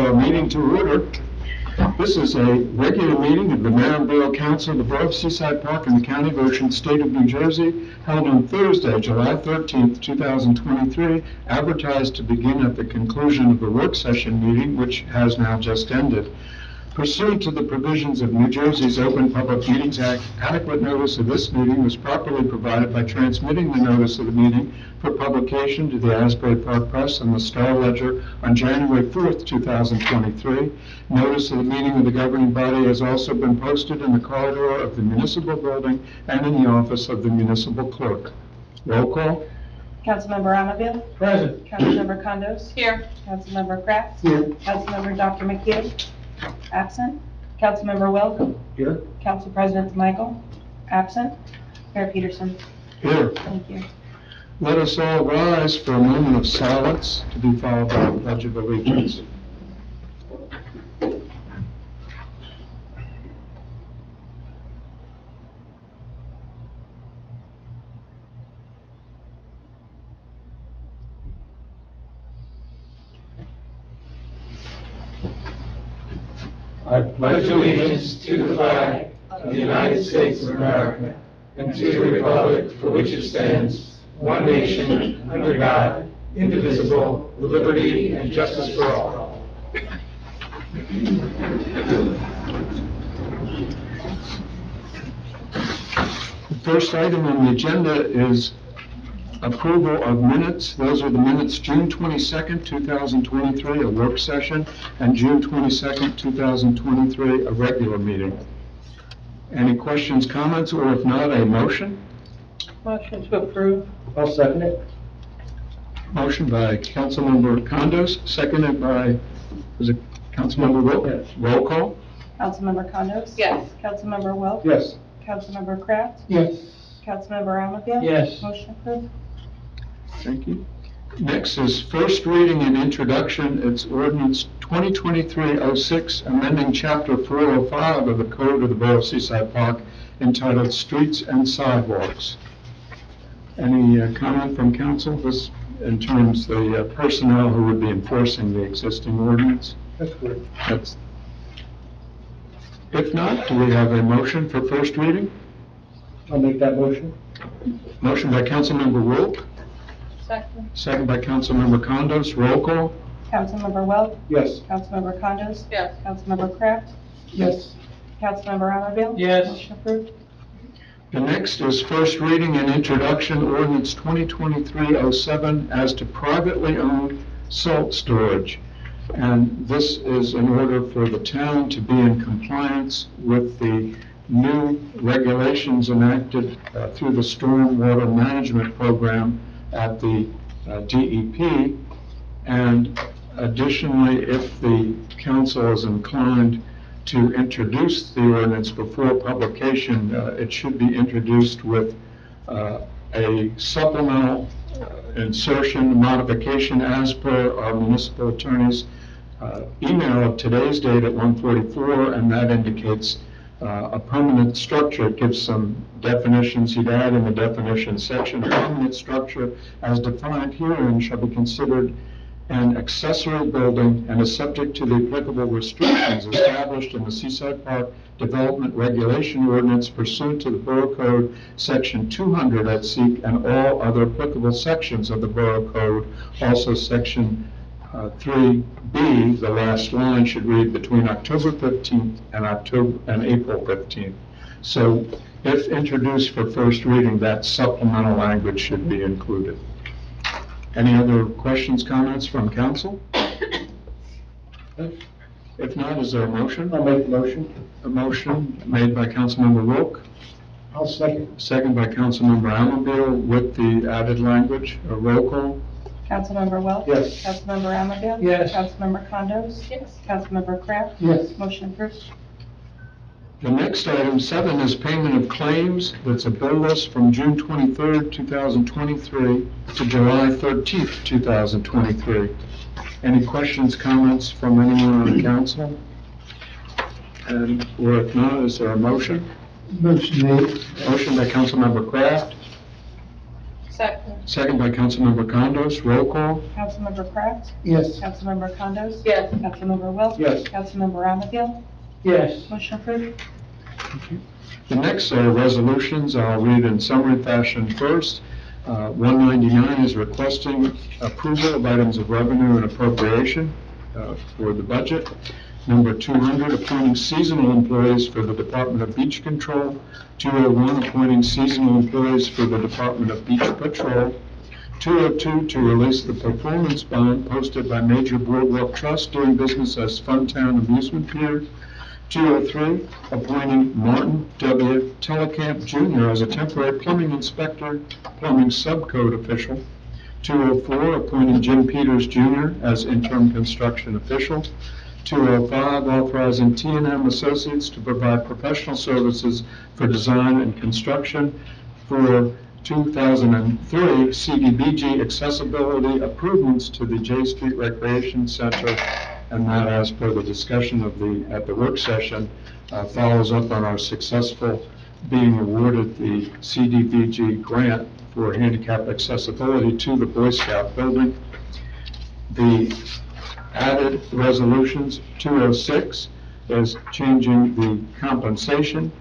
call our meeting to order. This is a regular meeting of the Mayor and Borough Council of the Borough of Seaside Park in the County of Ocean, State of New Jersey, held on Thursday, July 13th, 2023, advertised to begin at the conclusion of the work session meeting, which has now just ended. Pursuant to the provisions of New Jersey's Open Public Meetings Act, adequate notice of this meeting was properly provided by transmitting the notice of the meeting for publication to the Asbury Park Press and the Star Ledger on January 4th, 2023. Notice of the meeting of the governing body has also been posted in the corridor of the municipal building and in the office of the municipal clerk. Roll call. Councilmember Amabile? Present. Councilmember Condos? Here. Councilmember Kraft? Here. Councilmember Dr. McHugh? Absent. Councilmember Wells? Here. Council President Michael? Absent. Mayor Peterson? Here. Thank you. Let us all rise for a moment of silence to be followed by the Pledge of Allegiance. I pledge allegiance to the flag of the United States of America and to the republic for which it stands, one nation, under God, indivisible, with liberty and justice for all. The first item on the agenda is approval of minutes. Those are the minutes June 22nd, 2023, a work session, and June 22nd, 2023, a regular meeting. Any questions, comments, or if not, a motion? Motion to approve. I'll second it. Motion by Councilmember Condos, seconded by, was it Councilmember Wilt? Yes. Roll call? Councilmember Condos? Yes. Councilmember Wells? Yes. Councilmember Kraft? Yes. Councilmember Amabile? Yes. Motion approved. Thank you. Next is first reading and introduction. It's ordinance 2023-06, amending Chapter 405 of the Code of the Borough of Seaside Park entitled Streets and Sidewalks. Any comment from council? This in terms of the personnel who would be enforcing the existing ordinance? That's good. If not, do we have a motion for first reading? I'll make that motion. Motion by Councilmember Wilk, Second. second by Councilmember Condos. Roll call? Councilmember Wells? Yes. Councilmember Condos? Yes. Councilmember Kraft? Yes. Councilmember Amabile? Yes. Motion approved. The next is first reading and introduction, ordinance 2023-07 as to privately owned salt storage. And this is in order for the town to be in compliance with the new regulations enacted through the Stormwater Management Program at the DEP. And additionally, if the council is inclined to introduce the ordinance before publication, it should be introduced with a supplemental insertion modification as per our municipal attorney's email of today's date at 1:44, and that indicates a permanent structure. It gives some definitions he'd add in the definition section. A permanent structure as defined herein shall be considered an accessory building and is subject to the applicable restrictions established in the Seaside Park Development Regulation Ordinance pursuant to the Borough Code, Section 200 at SEEK, and all other applicable sections of the Borough Code. Also, Section 3B, the last line should read between October 15th and April 15th. So, if introduced for first reading, that supplemental language should be included. Any other questions, comments from council? If not, is there a motion? I'll make the motion. A motion made by Councilmember Wilk, I'll second. second by Councilmember Amabile with the added language. A roll call? Councilmember Wells? Yes. Councilmember Amabile? Yes. Councilmember Condos? Yes. Councilmember Kraft? Yes. Motion approved. The next item, 7, is payment of claims. That's a bill list from June 23rd, 2023 to July 13th, 2023. Any questions, comments from anyone on the council? And, or if not, is there a motion? Motion made. Motion by Councilmember Kraft, Second. Second by Councilmember Condos. Roll call. Councilmember Kraft. Yes. Councilmember Condos. Yes. Councilmember Welch. Yes. Councilmember Ramaphosa. Yes. Motion approved. The next are resolutions. I'll read in summary fashion first. 199 is requesting approval of items of revenue and appropriation for the budget. Number 200, appointing seasonal employees for the Department of Beach Control. 201, appointing seasonal employees for the Department of Beach Patrol. 202, to release the performance bond posted by Major Boardwalk Trust doing business as Funtown Amusement Pier. 203, appointing Martin W. Telecamp Jr. as a temporary plumbing inspector, plumbing subcode official. 204, appointing Jim Peters Jr. as interim construction official. 205, authorizing T&M Associates to provide professional services for design and construction for 2003 CDBG accessibility improvements to the J Street Recreation Center, and that, as per the discussion at the work session, follows up on our successful being awarded the CDBG grant for handicap accessibility to the Boy Scout building. The added resolutions, 206 is changing the compensation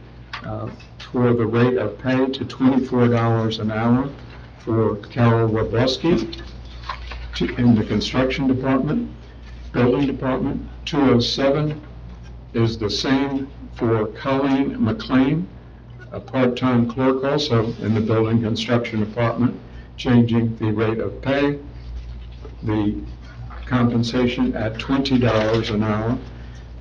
for the rate of pay to $24 an hour for Carol Wableski in the construction department. Building department. 207 is the same for Colleen McLean, a part-time clerk also in the building construction department, changing the rate of pay, the compensation at $20 an hour.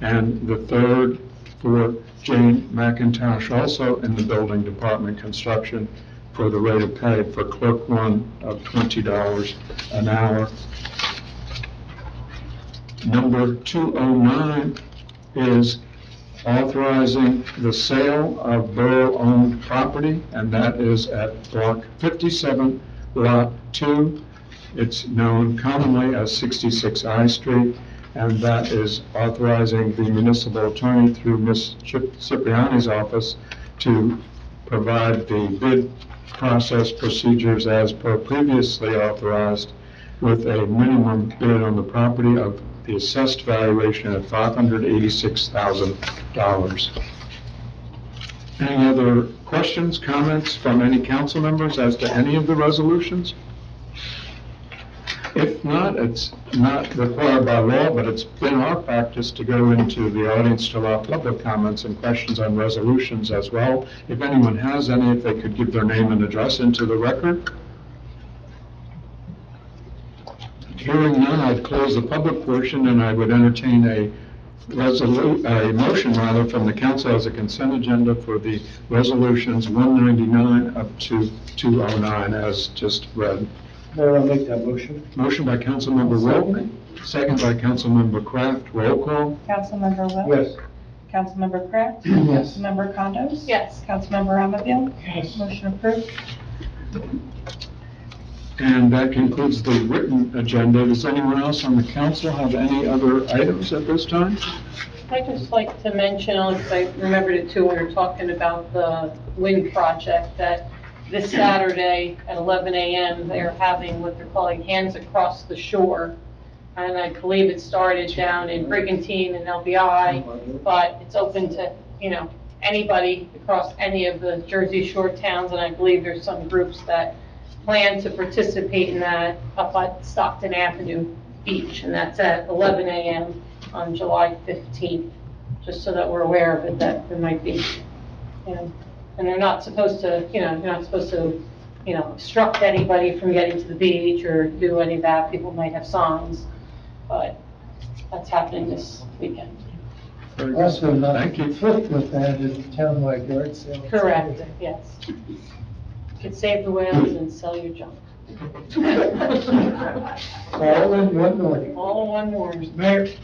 And the third for Jane McIntosh, also in the building department construction, for the rate of pay for clerk one of $20 an hour. Number 209 is authorizing the sale of borough-owned property, and that is at Block 57, Lot 2. It's known commonly as 66 I Street, and that is authorizing the municipal attorney through Ms. Cipriani's office to provide the bid process procedures as per previously authorized, with a minimum bid on the property of the assessed valuation at $586,000. Any other questions, comments from any council members as to any of the resolutions? If not, it's not required by law, but it's been our practice to go into the audience to allow public comments and questions on resolutions as well. If anyone has any, if they could give their name and address into the record. Hearing none, I'd close the public portion, and I would entertain a motion from the council as a consent agenda for the resolutions 199 up to 209 as just read. Mayor, I'll make that motion. Motion by Councilmember Wilk, second by Councilmember Kraft. Roll call. Councilmember Welch. Yes. Councilmember Kraft. Yes. Councilmember Condos. Yes. Councilmember Ramaphosa. Yes. Motion approved. And that concludes the written agenda. Does anyone else on the council have any other items at this time? I'd just like to mention, because I remembered it too when we were talking about the wind project, that this Saturday at 11 a.m. they're having what they're calling Hands Across the Shore. And I believe it started down in Brigantine and LBI, but it's open to, anybody across any of the Jersey Shore towns. And I believe there's some groups that plan to participate in that up at Stockton Avenue Beach, and that's at 11 a.m. on July 15th, just so that we're aware of it, that there might be, and they're not supposed to, you're not supposed to, obstruct anybody from getting to the beach or do any of that. People might have signs, but that's happening this weekend. Also, not Thank you. conflict with that is townwide yard sale. Correct, yes. You could save the whales and sell your junk. All in one morning. All in one morning. Mayor, can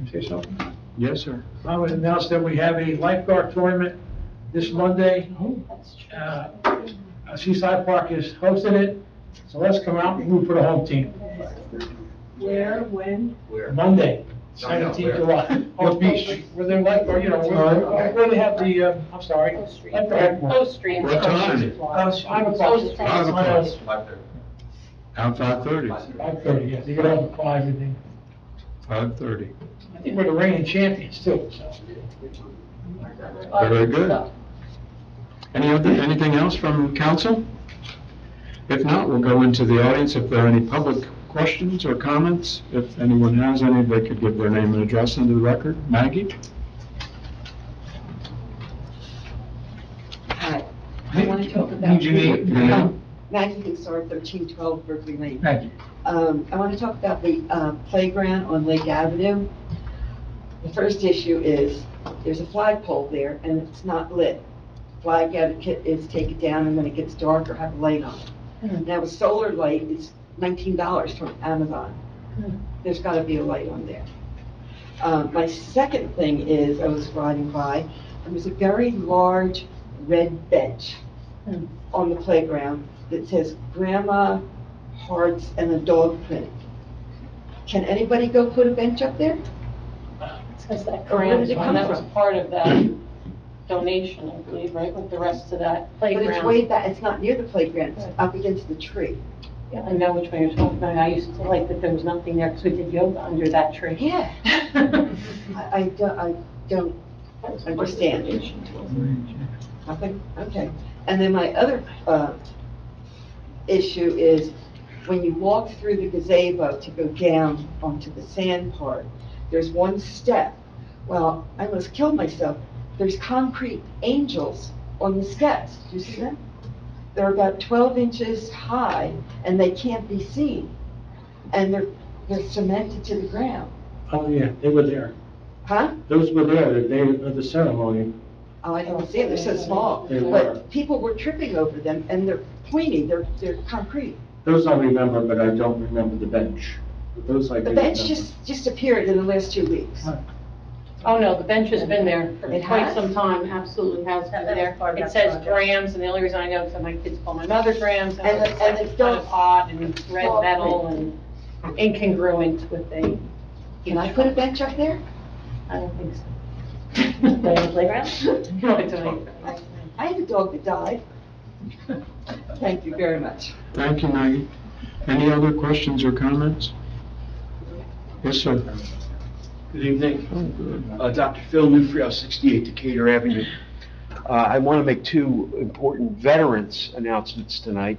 I say something? Yes, sir. I would announce that we have a lifeguard tournament this Monday. That's true. Seaside Park is hosting it, so let's come out and root for the home team. Where, when? Monday, 17th July. On the beach, where they're lifeguard, where they have the, I'm sorry. Post Street. lifeguard. Post Street. What time? 5 o'clock. Post Street. 5 o'clock. At 5:30. 5:30, yes, you get out at 5, I think. 5:30. I think we're the reigning champions too, so. Very good. Anything else from council? If not, we'll go into the audience if there are any public questions or comments. If anyone has any, they could give their name and address into the record. Maggie? Hi, I want to talk about. Need your name. Maggie Hicksar, 1312 Berkeley Lane. Thank you. I want to talk about the playground on Lake Avenue. The first issue is, there's a flagpole there and it's not lit. Flag etiquette is take it down and when it gets dark or have a light on it. Now a solar light is $19 from Amazon. There's got to be a light on there. My second thing is, I was riding by, there was a very large red bench on the playground that says Grandma Hearts and a dog print. Can anybody go put a bench up there? Says that Or where grant, did it come that was from? part of that donation, I believe, right, with the rest of that But playground. it's way back, it's not near the playground, it's up against the tree. Yeah, I know which one you're talking about. I used to like that there was nothing there because we did yoga under that tree. Yeah. I don't understand. Nothing? Okay. And then my other issue is, when you walk through the gazebo to go down onto the sand part, there's one step. Well, I almost killed myself. There's concrete angels on the steps. Do you see that? They're about 12 inches high and they can't be seen. And they're cemented to the ground. Oh, yeah, they were there. Huh? Those were there the day of the ceremony. Oh, I didn't see it, they're so small. They were. But people were tripping over them, and they're pointy, they're concrete. Those I remember, but I don't remember the bench. But those I do The bench remember. just appeared in the last 2 weeks. Oh, no, the bench has been there for It quite has? some time, absolutely has been That was there. part of It that says project. Grams, and the only reason I know is that my kids call my mother Grams, and And it's the- and like the kind of dog- odd and red dog metal and incongruent with a. Can I put a bench up there? I don't think so. Play on the playground? No, it's only. I have a dog that died. Thank you very much. Thank you, Maggie. Any other questions or comments? Yes, sir. Good evening. Oh, good. Dr. Phil Newfree, 68 Decatur Avenue. I want to make two important veterans announcements tonight.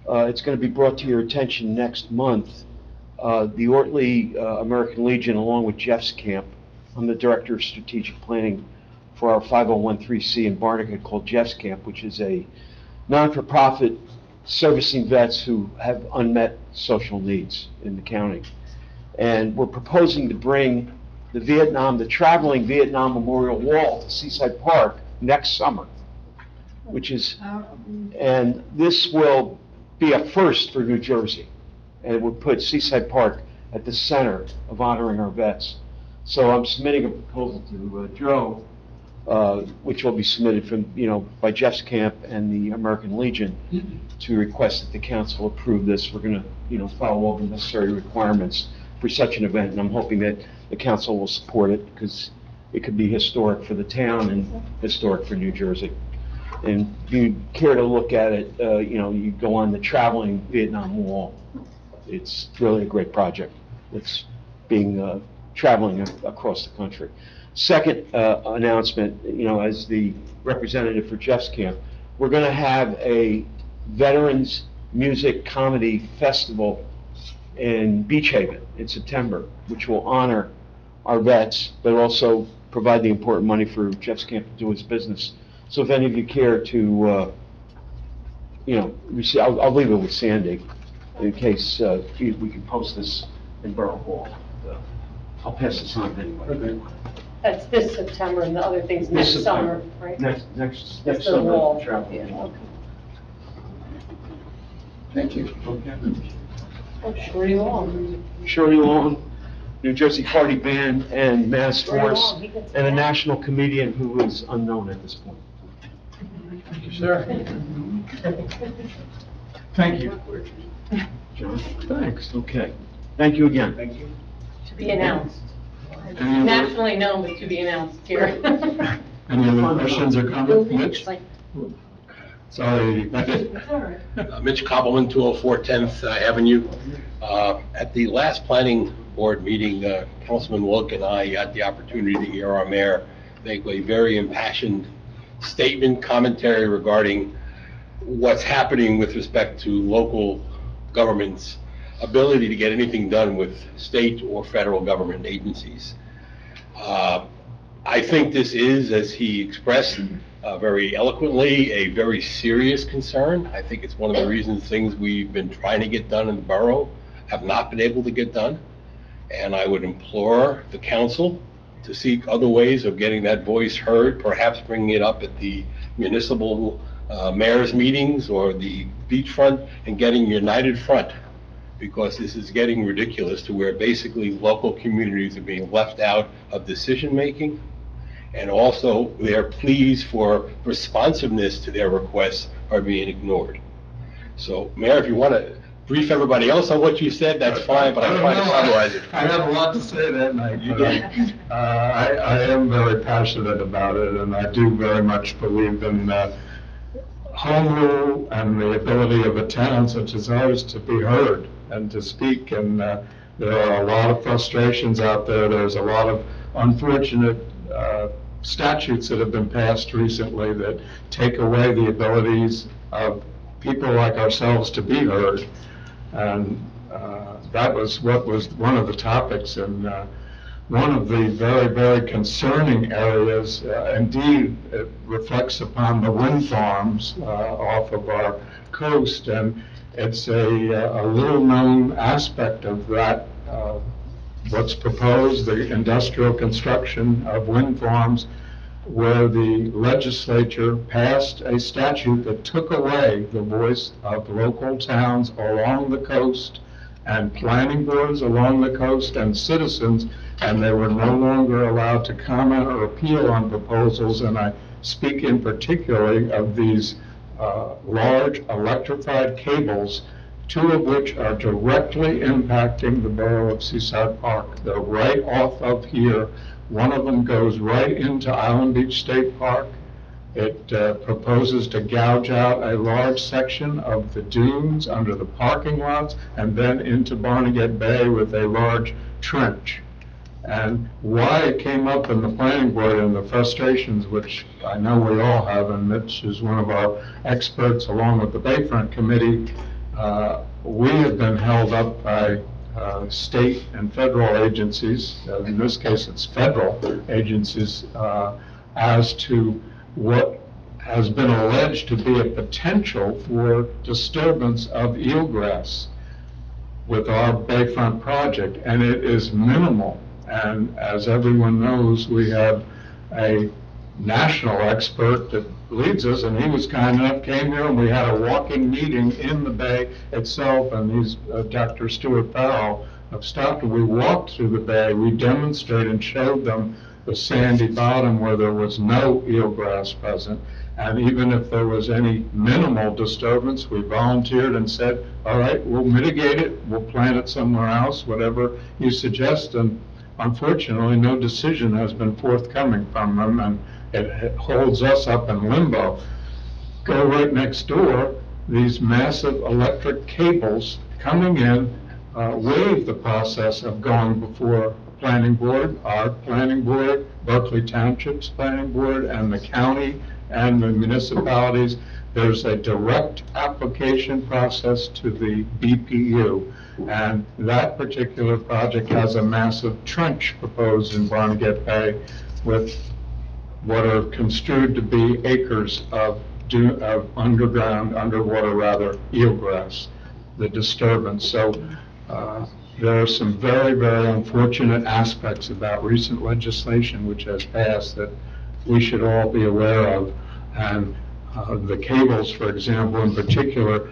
It's going to be brought to your attention next month. The Ortley American Legion, along with Jeff's Camp, I'm the Director of Strategic Planning for our 5013C in Barnegat called Jeff's Camp, which is a non-for-profit servicing vets who have unmet social needs in the county. And we're proposing to bring the traveling Vietnam Memorial Wall to Seaside Park next summer, which is, and this will be a first for New Jersey. And it would put Seaside Park at the center of honoring our vets. So I'm submitting a proposal to Joe, which will be submitted from, by Jeff's Camp and the American Legion, to request that the council approve this. We're going to, follow all the necessary requirements for such an event, and I'm hoping that the council will support it because it could be historic for the town and historic for New Jersey. And if you care to look at it, you go on the traveling Vietnam Wall. It's really a great project. It's being traveling across the country. Second announcement, as the representative for Jeff's Camp, we're going to have a Veterans Music Comedy Festival in Beach Haven in September, which will honor our vets, but also provide the important money for Jeff's Camp to do his business. So if any of you care to, I'll leave it with Sandy in case we can post this in Borough Hall. I'll pass this on anyway. That's this September, and the other thing's next This summer, September. right? Next It's the summer, wall. travel. Yeah, okay. Thank you. Oh, Shorty Long. Shirley Long, New Jersey Party Band, and Mass Shorty Force, Long, he gets and a it. national comedian who is unknown at this point. Thank you, sir. Thank you. John? Thanks. Okay. Thank you again. Thank you. To be announced. Any other- Nationally known, but to be announced here. Any other questions or comments? Mitch? It's like, Sorry. It's all right. Mitch Koppelman, 204 10th Avenue. At the last planning board meeting, Councilman Wilk and I had the opportunity to hear our mayor make a very impassioned statement, commentary regarding what's happening with respect to local government's ability to get anything done with state or federal government agencies. I think this is, as he expressed very eloquently, a very serious concern. I think it's one of the reasons things we've been trying to get done in the borough have not been able to get done. And I would implore the council to seek other ways of getting that voice heard, perhaps bringing it up at the municipal mayor's meetings or the beachfront, and getting united front, because this is getting ridiculous to where basically local communities are being left out of decision-making, and also their pleas for responsiveness to their requests are being ignored. So, Mayor, if you want to brief everybody else on what you said, that's fine, but I'm trying to summarize it. I have a lot to say that night. I am very passionate about it, and I do very much believe in home rule and the ability of a town such as ours to be heard and to speak. And there are a lot of frustrations out there. There's a lot of unfortunate statutes that have been passed recently that take away the abilities of people like ourselves to be heard. And that was what was one of the topics, and one of the very, very concerning areas. Indeed, it reflects upon the wind farms off of our coast, and it's a little-known aspect of that. What's proposed, the industrial construction of wind farms, where the legislature passed a statute that took away the voice of local towns along the coast and planning boards along the coast and citizens, and they were no longer allowed to comment or appeal on proposals. And I speak in particularly of these large electrified cables, two of which are directly impacting the borough of Seaside Park. They're right off of here. One of them goes right into Island Beach State Park. It proposes to gouge out a large section of the dunes under the parking lots and then into Barnegat Bay with a large trench. And why it came up in the planning board and the frustrations, which I know we all have, and Mitch is one of our experts along with the Bayfront Committee, we have been held up by state and federal agencies, in this case it's federal agencies, as to what has been alleged to be a potential for disturbance of eelgrass with our Bayfront project, and it is minimal. And as everyone knows, we have a national expert that leads us, and he was kind enough, came here, and we had a walking meeting in the bay itself, and he's Dr. Stuart Farrell of Stockton. We walked through the bay, we demonstrated and showed them the sandy bottom where there was no eelgrass present, and even if there was any minimal disturbance, we volunteered and said, all right, we'll mitigate it, we'll plant it somewhere else, whatever you suggest. And unfortunately, no decision has been forthcoming from them, and it holds us up in limbo. Go right next door, these massive electric cables coming in waive the process of going before planning board, our planning board, Berkeley Township's planning board, and the county and the municipalities. There's a direct application process to the BPU, and that particular project has a massive trench proposed in Barnegat Bay with what are construed to be acres of underwater eelgrass, the disturbance. So there are some very, very unfortunate aspects about recent legislation which has passed that we should all be aware of. And the cables, for example, in particular,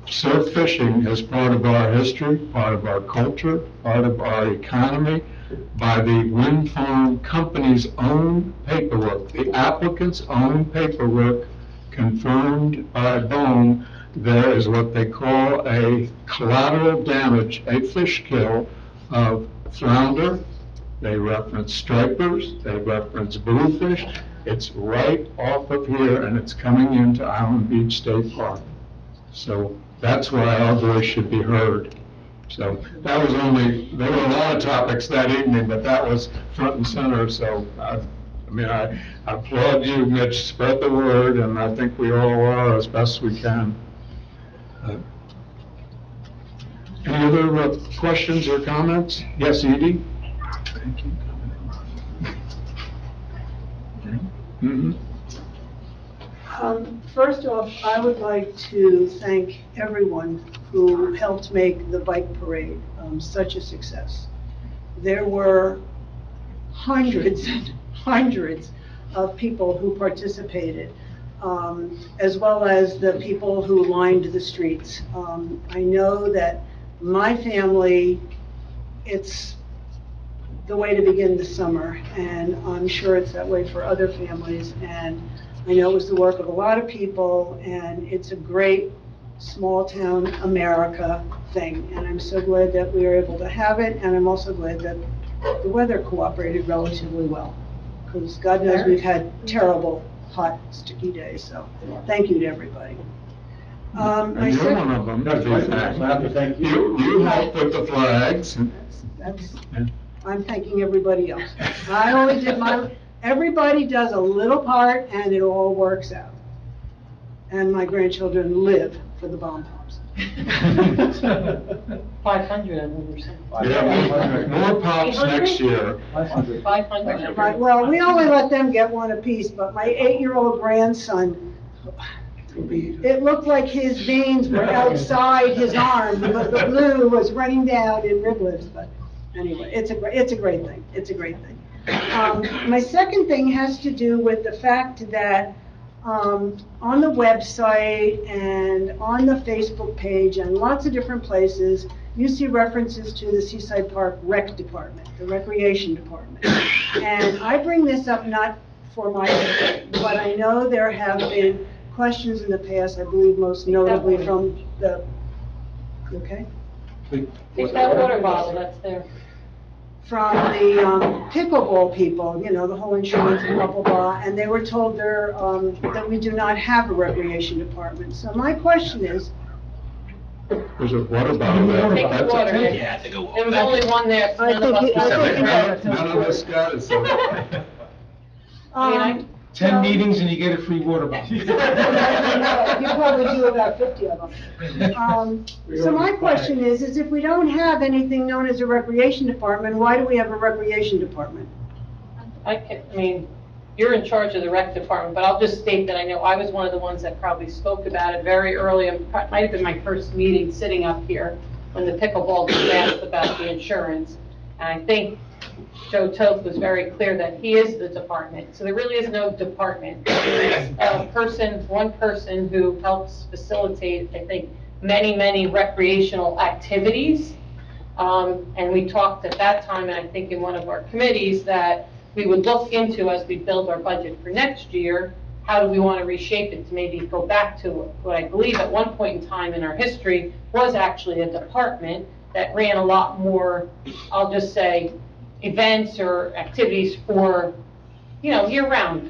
surf fishing is part of our history, part of our culture, part of our economy. By the wind farm company's own paperwork, the applicant's own paperwork confirmed by BOEM, there is what they call a collateral damage, a fish kill of flounder. They reference stripers, they reference bluefish, It's right off of here, and it's coming into Island Beach State Park. So that's why our voice should be heard. So that was there were a lot of topics that evening, but that was front and center. So, I applaud you, Mitch, spread the word, and I think we all are as best we can. Any other questions or comments? Yes, Edie? Thank you. Mhm. First off, I would like to thank everyone who helped make the bike parade such a success. There were hundreds and hundreds of people who participated, as well as the people who lined the streets. I know that my family, it's the way to begin the summer, and I'm sure it's that way for other families. And I know it was the work of a lot of people, and it's a great small town America thing. And I'm so glad that we were able to have it, and I'm also glad that the weather cooperated relatively well, because God knows we've had terrible, hot, sticky days. So thank you to everybody. And you're one of them. That's right. I have to thank you. You helped with the flags. I'm thanking everybody else. I only did everybody does a little part, and it all works out. And my grandchildren live for the bomb pops. 500, I remember saying. Yeah, more pops next year. 500. Right, well, we only let them get one apiece, but my 8-year-old grandson, it looked like his veins were outside his arm because the blue was running down in riblets. But anyway, it's a great thing. It's a great thing. My second thing has to do with the fact that on the website and on the Facebook page and lots of different places, you see references to the Seaside Park Rec Department, the Recreation Department. And I bring this up not for my sake, but I know there have been questions in the past, I believe most notably from the, okay? Take that water bottle, that's there. From the pickleball people, you know, the whole insurance and blah, blah, blah, and they were told that we do not have a recreation department. So my question is, There's a water bottle there. Take the water. There was only one there. so I none of think us- it- None of us got it, so. I mean, 10 meetings and you get a free water bottle. You probably do about 50 of them. So my question is if we don't have anything known as a recreation department, why do we have a recreation department? I mean, you're in charge of the rec department, but I'll just state that I know I was one of the ones that probably spoke about it very early. It might have been my first meeting sitting up here when the pickleball was asked about the insurance. And I think Joe Toth was very clear that he is the department. So there really is no department. There's one person who helps facilitate, I think, many, many recreational activities. And we talked at that time, and I think in one of our committees, that we would look into, as we build our budget for next year, how do we want to reshape it to maybe go back to what I believe at one point in time in our history was actually a department that ran a lot more, I'll just say, events or activities for, year-round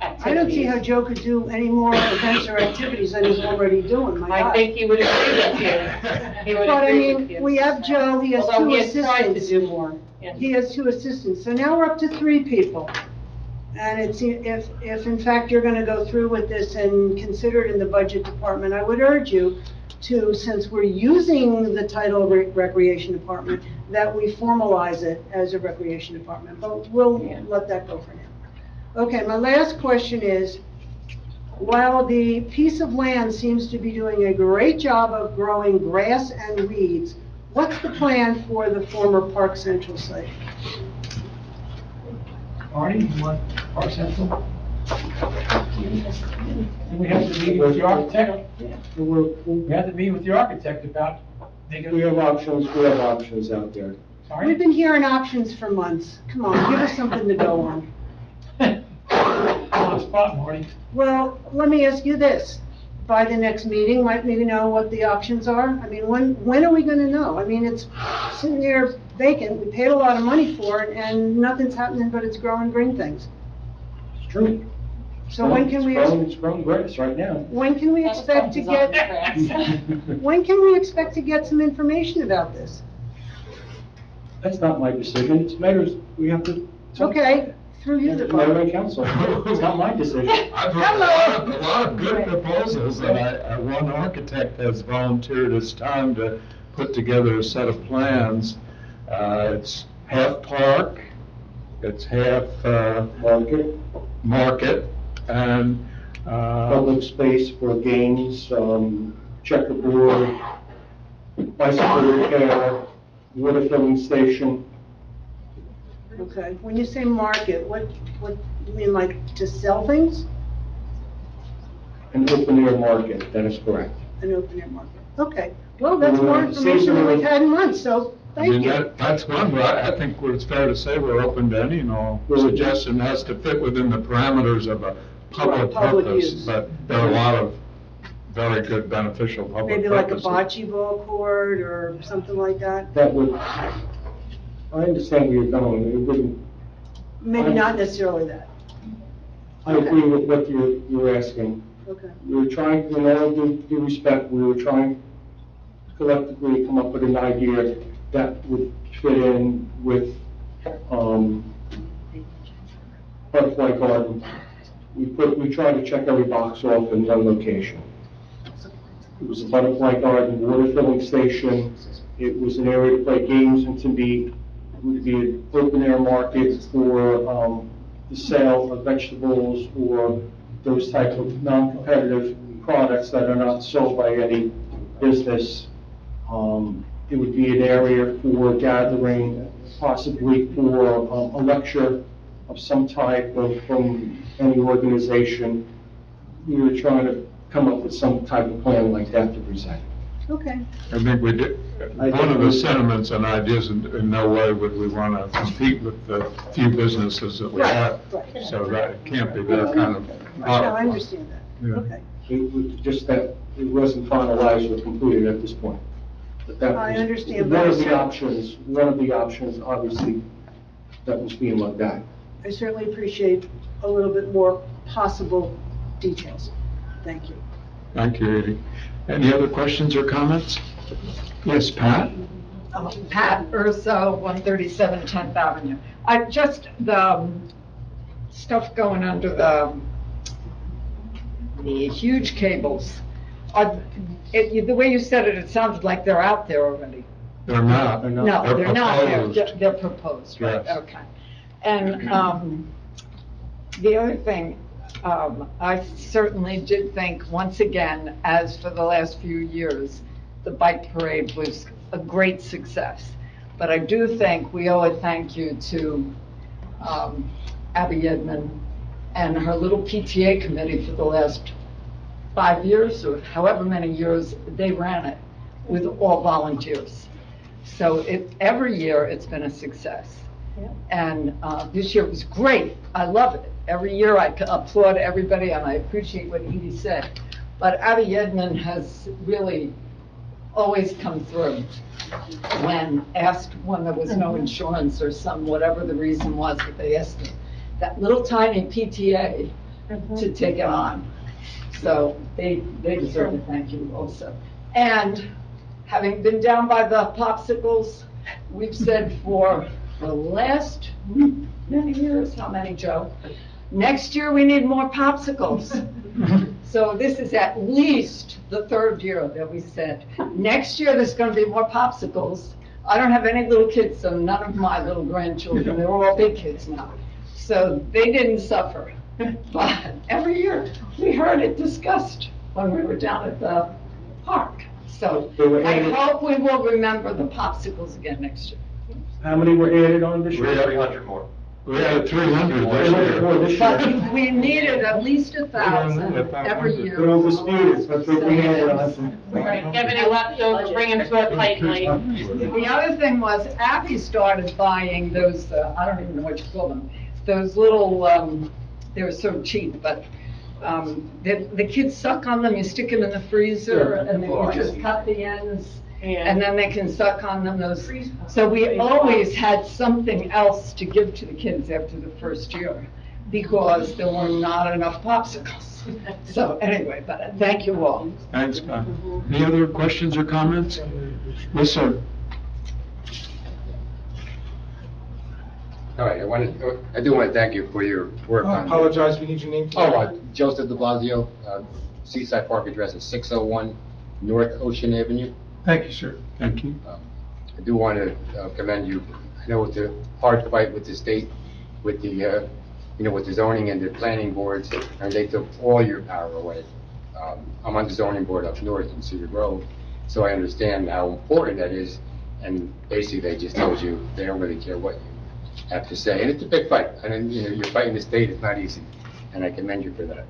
activities. I don't see how Joe could do any more events or activities than he's already doing, my God. I think he would agree with you. He would But I agree with mean, you. we have Joe, he has Although two he has tried to assistants. do more. Yeah. He has two assistants, so now we're up to 3 people. And it's, if in fact you're gonna go through with this and consider it in the budget department, I would urge you to, since we're using the title Recreation Department, that we formalize it as a Recreation Department, but we'll let that go for now. Okay, my last question is, while the piece of land seems to be doing a great job of growing grass and weeds, what's the plan for the former Park Central site? Arnie, you want Park Central? And we have to meet with the architect. We have to meet with the architect about making. We have options out there. Sorry? We've been hearing options for months. Come on, give us something to go on. On the spot, Marty. Well, let me ask you this. By the next meeting, might we know what the options are? I mean, when are we gonna know? I mean, it's sitting there vacant, we paid a lot of money for it, and nothing's happening but it's growing green things. True. So when can we, It's growing grass right now. when can we expect to get, when can we expect to get some information about this? That's not my decision, it's mayor's, we have to. Okay, through you, the Mayor and council, it's not my decision. I've heard a lot of good proposals, and one architect has volunteered his time to put together a set of plans. It's half park, it's half market, and Public space for games, checkerboard, bicycle repair, water filling station. Okay, when you say market, what, you mean like to sell things? An open air market, that is correct. An open air market, okay. Well, that's more information than we've had in months, so I mean, thank you. that's one, but I think it's fair to say we're open to any and all suggestion has to fit within the parameters of a public Right, public purpose. use. But there are a lot of very good beneficial public Maybe like a purposes. bocce ball court or something like that? That would, I understand where you're going, it wouldn't, Maybe not necessarily that. I agree with what you're asking. Okay. We were trying, in all due respect, we were trying collectively to come up with an idea that would fit in with, Butterfly Garden. We tried to check every box off in one location. It was a Butterfly Garden, water filling station, it was an area to play games and to be, it would be an open air market for, the sale of vegetables or those type of non-competitive products that are not sold by any business. It would be an area for gathering, possibly for a lecture of some type from any organization. We were trying to come up with some type of plan like that to present. Okay. I think we did, one of the sentiments and ideas in no way would we want to compete with the few businesses that we Right, have. right. So that it can't be that kind of. No, I understand that. Yeah. Okay. It was just that it wasn't finalized or completed at this point. But that I was understand, One but of I the options, obviously, that was being looked at. I certainly appreciate a little bit more possible details. Thank you. Thank you, Edie. Any other questions or comments? Yes, Pat? Pat Urso, 137 10th Avenue. The stuff going under the huge cables, the way you said it, it sounded like they're out there already. They're not. No, they're not, proposed. they're proposed, right, Yes. okay. And the other thing, I certainly did think, once again, as for the last few years, the bike parade was a great success. But I do think we owe a thank you to Abby Edmond and her little PTA committee for the last 5 years, or however many years they ran it, with all volunteers. So every year it's been a success. And this year was great. I love it. Every year I applaud everybody, and I appreciate what Edie said. But Abby Edmond has really always come through when asked, when there was no insurance or whatever the reason was that they asked that little tiny PTA to take it on. So they deserve a thank you also. And having been down by the popsicles, we've said for the last many years, how many, Joe? Next year, we need more popsicles. So this is at least the third year that we said, next year, there's gonna be more popsicles. I don't have any little kids, so none of my little grandchildren, they're all big kids now. So they didn't suffer. But every year, we heard it discussed when we were down at the park. So I hope we will remember the popsicles again next year. How many were added on this year? 300 more. We had 300 this 300 more year. this But year. we needed at least 1,000 every year. We don't dispute it, but we added on. Right, have any leftovers, bring them to a plate, like. The other thing was Abby started buying those, I don't even know what you call them, those little, they were so cheap, but the kids suck on them, you stick them in the freezer, and then you just cut the ends, and then they can suck on them, so we always had something else to give to the kids after the first year. because there were not enough popsicles. So anyway, but thank you all. Thanks, Pat. Any other questions or comments? Yes, sir. All right, I do want to thank you for your work I on. apologize, we need your name. Joseph de Blasio, Seaside Park address is 601 North Ocean Avenue. Thank you, sir. Thank you. I do want to commend you. I know it's a hard fight with the state, with the, with the zoning and the planning boards, and they took all your power away. I'm on the zoning board up north in Cedar Grove, so I understand how important that is, and basically they just told you they don't really care what you have to say, and it's a big fight, and you're fighting the state, it's not easy, and I commend you for that.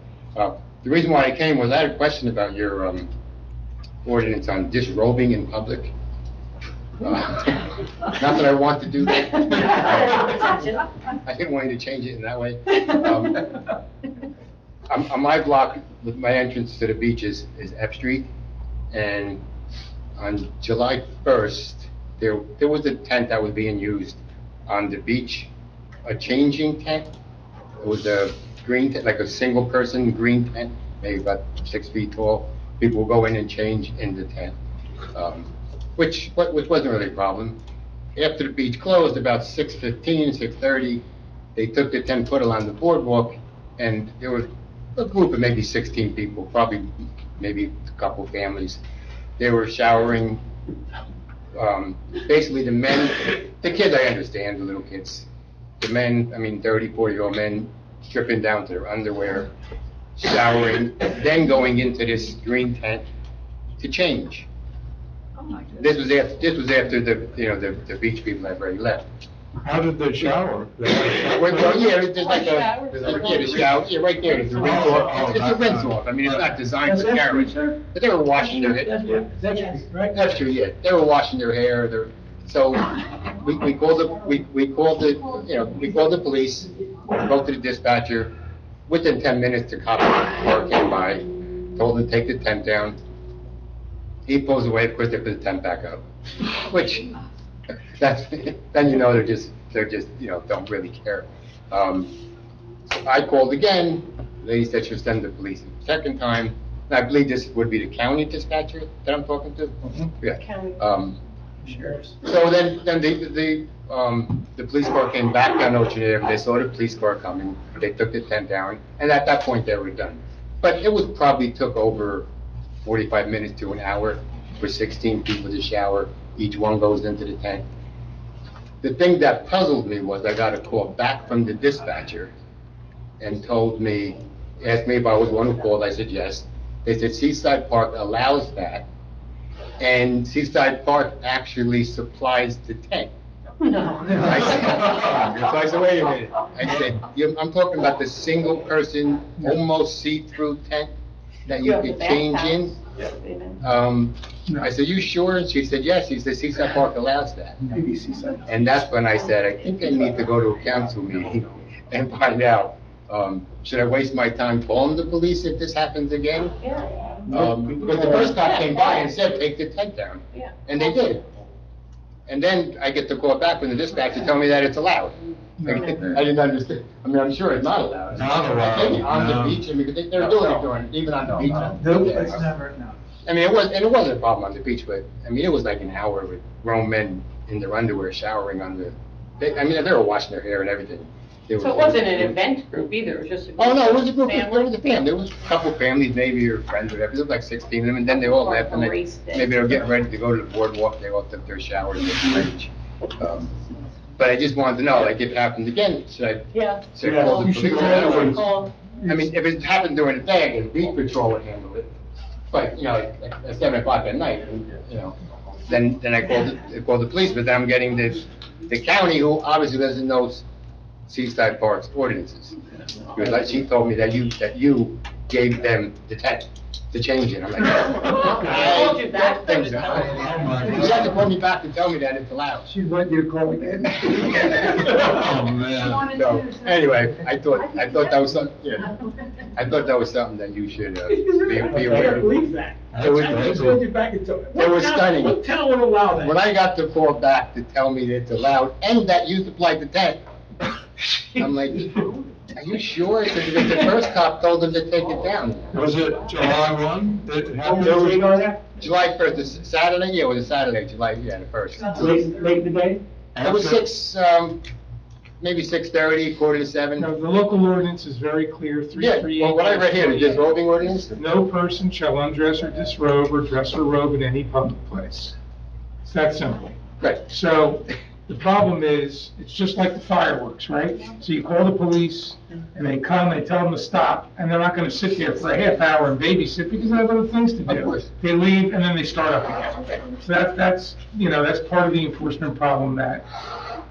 The reason why I came was I had a question about your ordinance on disrobing in public. Not that I want to do that. I didn't want you to change it in that way. On my block, with my entrance to the beach is F Street, and on July 1st, there was a tent that was being used on the beach, a changing tent. It was a green tent, like a single person green tent, maybe about 6 feet tall. People would go in and change in the tent, which wasn't really a problem. After the beach closed, about 6:15, 6:30, they took the tent, put it on the boardwalk, and there was a group of maybe 16 people, probably maybe a couple families. They were showering. Basically the men, the kids I understand, the little kids. The men, 30, 40-year-old men, stripping down to their underwear, showering, then going into this green tent to change. Oh my goodness. This was after the beach people had already left. How did they shower? Well, yeah, there's like the shower, yeah, right there, there's a rinse off. It's a rinse off. It's not designed for carriage. But they were washing their hair. That's true, yeah. They were washing their hair. So we called the police, spoke to the dispatcher. Within 10 minutes, the cop car came by, told him to take the tent down. He pulls away, of course, they put the tent back up, which, then they're just don't really care. I called again. The lady said she'll send the police a second time. And I believe this would be the county dispatcher that I'm talking to. Yeah. County. So then the police car came back down Ocean Avenue. They saw the police car coming. They took the tent down, and at that point they were done. But it probably took over 45 minutes to an hour for 16 people to shower. Each one goes into the tent. The thing that puzzled me was I got a call back from the dispatcher and asked me if I was the one who called. I said yes. They said Seaside Park allows that, and Seaside Park actually supplies the tent. No. I said, wait a minute. I said, I'm talking about the single person, almost see-through tent that you could change in. I said, you sure? And she said, yes. He said, Seaside Park allows that. And that's when I said, I think I need to go to a council meeting and find out, should I waste my time calling the police if this happens again? Because the first cop came by and said, take the tent down. Yeah. And they did. And then I get the call back from the dispatcher telling me that it's allowed. I didn't understand. I'm sure it's not allowed. Not allowed, On the no. beach, because they're doing it, even on the beach. Nope, it's never, no. It wasn't a problem on the beach, but, it was like an hour with grown men in their underwear showering on the, they were washing their hair and everything. So it wasn't an event group either, it was just a group? Oh, no, it was a group, family? there was a family, there was a couple families, maybe your friends, whatever, there was like 16 of them, and then they all left, and maybe they were getting ready to go to the boardwalk, they all took their showers at the beach. But I just wanted to know, like, if it happened again, should I call the You should police? Call. If it happened during the day, I guess beach patrol would handle it. But, like at 7 o'clock at night, then I called the police, but then I'm getting the county, who obviously doesn't know Seaside Park's ordinances. Because she told me that you gave them the tent to change it. I'm like, I told you that. I think so. You have to call me back to tell me that it's allowed. She'd want you to call again. Oh, man. So, anyway, I thought that was something, I thought that was something that you should be aware of. Believe that. It was- I just want you back and tell. It was stunning. What town would allow that? When I got the call back to tell me that it's allowed and that you supplied the tent, I'm like, are you sure? Because the first cop told him to take it down. Was it July 1 that happened? Where were you going there? July 1st, this Saturday? Yeah, it was a Saturday, July, yeah, the 1st. Late in the day? It was 6, maybe 6:30, quarter to 7. No, the local ordinance is very clear, Yeah, 338. well, what I read here, the disrobing ordinance? No person shall undress or disrobe or dress or robe in any public place. It's that simple. Right. So the problem is, it's just like the fireworks, right? So you call the police and they come, they tell them to stop, and they're not gonna sit there for a half hour and babysit because they have other things to Of do. course. They leave and then they start up again. So that's, you know, that's part of the enforcement problem that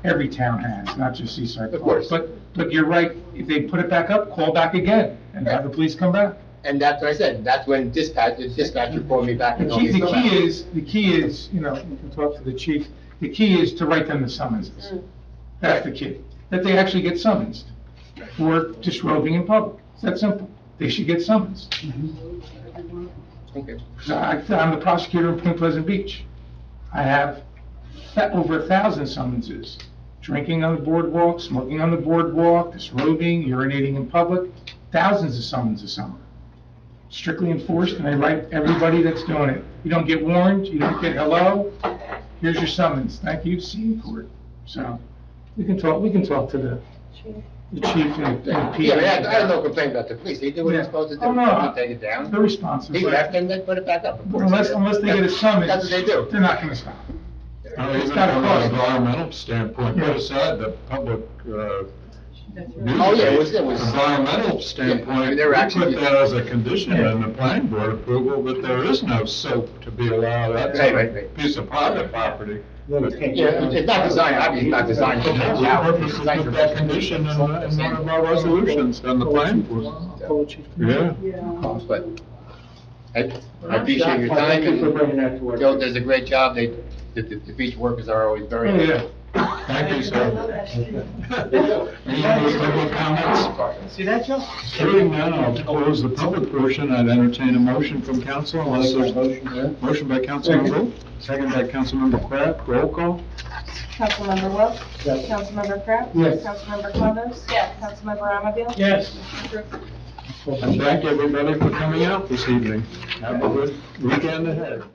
every town has, not just Seaside. Of course. But you're right, if they put it back up, call back again and have the police come back. And that's what I said, that's when the dispatcher called me back and told me to go back. The key is, you know, you can talk to the chief, the key is to write them the summonses. That's the key, that they actually get summoned for disrobing in public. It's that simple. They should get summoned. Okay. I'm the prosecutor in Point Pleasant Beach. I have over 1,000 summonses. Drinking on the boardwalk, smoking on the boardwalk, disrobing, urinating in public, thousands of summonses a summer. Strictly enforced, and I write everybody that's doing it. You don't get warned, you don't get hello, here's your summons, thank you, see you in court. So, we can talk to the chief and the PA. Yeah, I have no complaint about the police, they do what they're supposed to do. Oh, no. They take it down. They're responsive. He left and they put it back up. Of course. Unless they get a summons. That's what they do. They're not gonna stop. Even gotta from cost. an environmental standpoint, put Yeah. aside the public, Oh, yeah, it was. environmental standpoint, they were we actually- put that as a condition in the planning board approval, that there is no soap to be allowed. That's Right. a piece of private property. Yeah, it's not designed, obviously, it's not designed for We that house. It's purposely designed put for that condition in one of our resolutions on the planning board. Yeah. But I appreciate your time, Thank you for and bringing that to our. Joe does a great job, the beach workers are always very. Oh, yeah. Thank you, sir. Any other public comments? See that, Joe? Hearing none, I'll close the public portion. I'd entertain a motion from council unless there's motion by Councilmember Wu, second by Councilmember Kraft. Roll call. Councilmember Welch? Yes. Councilmember Kraft? Yes. Councilmember Covos? Yes. Councilmember Anfield? Yes. And thank everybody for coming out this evening. Have a good weekend ahead.